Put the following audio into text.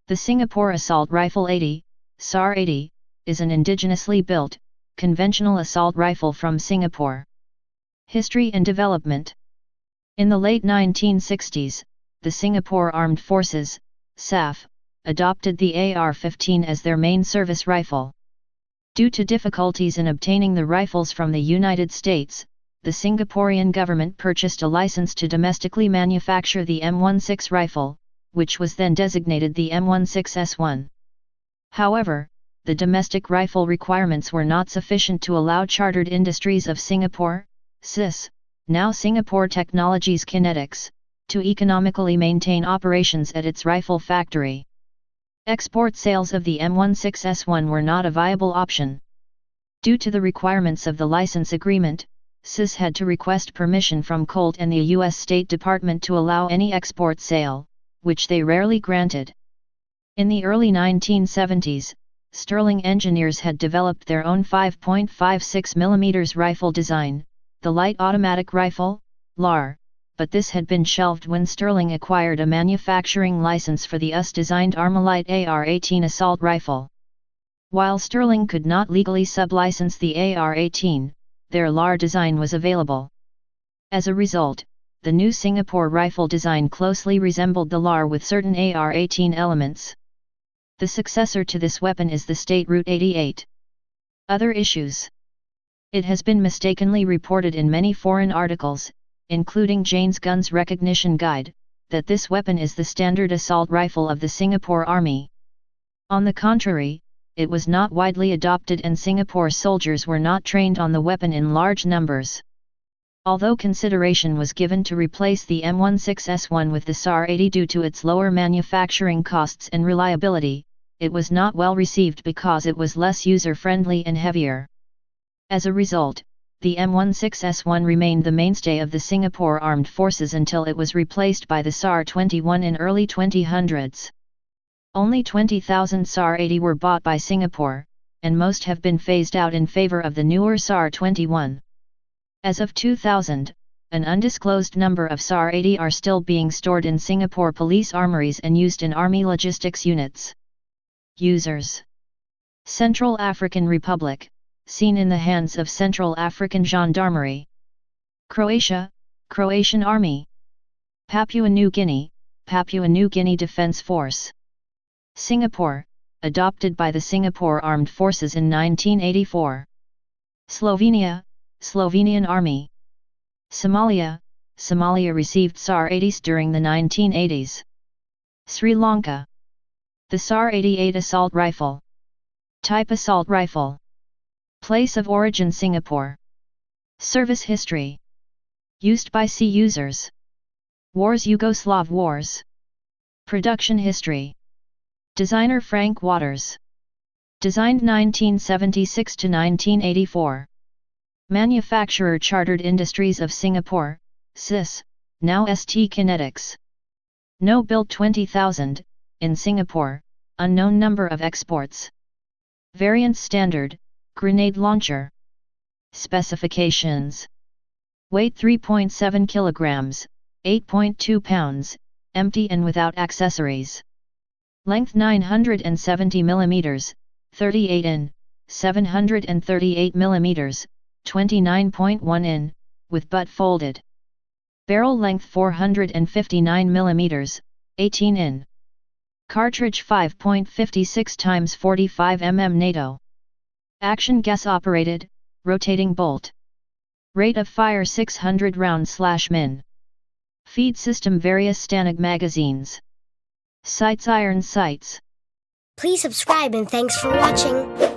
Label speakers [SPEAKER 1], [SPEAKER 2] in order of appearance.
[SPEAKER 1] The Singapore Assault Rifle 80, SAR 80, is an indigenously built, conventional assault rifle from Singapore. History and development. In the late 1960s, the Singapore Armed Forces, SAF, adopted the AR-15 as their main service rifle. Due to difficulties in obtaining the rifles from the United States, the Singaporean government purchased a license to domestically manufacture the M16 rifle, which was then designated the M16S1. However, the domestic rifle requirements were not sufficient to allow Chartered Industries of Singapore, SIS, now Singapore Technologies Kinetics, to economically maintain operations at its rifle factory. Export sales of the M16S1 were not a viable option. Due to the requirements of the license agreement, SIS had to request permission from Colt and the U.S. State Department to allow any export sale, which they rarely granted. In the early 1970s, Sterling engineers had developed their own 5.56 mm rifle design, the Light Automatic Rifle, LAR, but this had been shelved when Sterling acquired a manufacturing license for the US-designed Armalite AR-18 assault rifle. While Sterling could not legally sub-license the AR-18, their LAR design was available. As a result, the new Singapore rifle design closely resembled the LAR with certain AR-18 elements. The successor to this weapon is the State Route 88. Other issues. It has been mistakenly reported in many foreign articles, including Jane's Guns Recognition Guide, that this weapon is the standard assault rifle of the Singapore Army. On the contrary, it was not widely adopted and Singapore soldiers were not trained on the weapon in large numbers. Although consideration was given to replace the M16S1 with the SAR 80 due to its lower manufacturing costs and reliability, it was not well received because it was less user-friendly and heavier. As a result, the M16S1 remained the mainstay of the Singapore Armed Forces until it was replaced by the SAR 21 in early 2000s. Only 20,000 SAR 80 were bought by Singapore, and most have been phased out in favor of the newer SAR 21. As of 2000, an undisclosed number of SAR 80 are still being stored in Singapore police armories and used in Army logistics units. Users. Central African Republic, seen in the hands of Central African Gendarmerie. Croatia, Croatian Army. Papua New Guinea, Papua New Guinea Defence Force. Singapore, adopted by the Singapore Armed Forces in 1984. Slovenia, Slovenian Army. Somalia, Somalia received SAR 80s during the 1980s. Sri Lanka. The SAR 88 assault rifle. Type assault rifle. Place of origin Singapore. Service history. Used by C users. Wars Yugoslav Wars. Production history. Designer Frank Waters. Designed 1976 to 1984. Manufacturer Chartered Industries of Singapore, SIS, now ST Kinetics. No built 20,000, in Singapore, unknown number of exports. Variant standard, grenade launcher. Specifications. Weight 3.7 kilograms, 8.2 pounds, empty and without accessories. Length 970 mm, 38 in, 738 mm, 29.1 in, with butt folded. Barrel length 459 mm, 18 in. Cartridge 5.56 x 45 mm NATO. Action gas operated, rotating bolt. Rate of fire 600 round/min. Feed system various Stanag magazines. Sights iron sights.
[SPEAKER 2] Please subscribe and thanks for watching.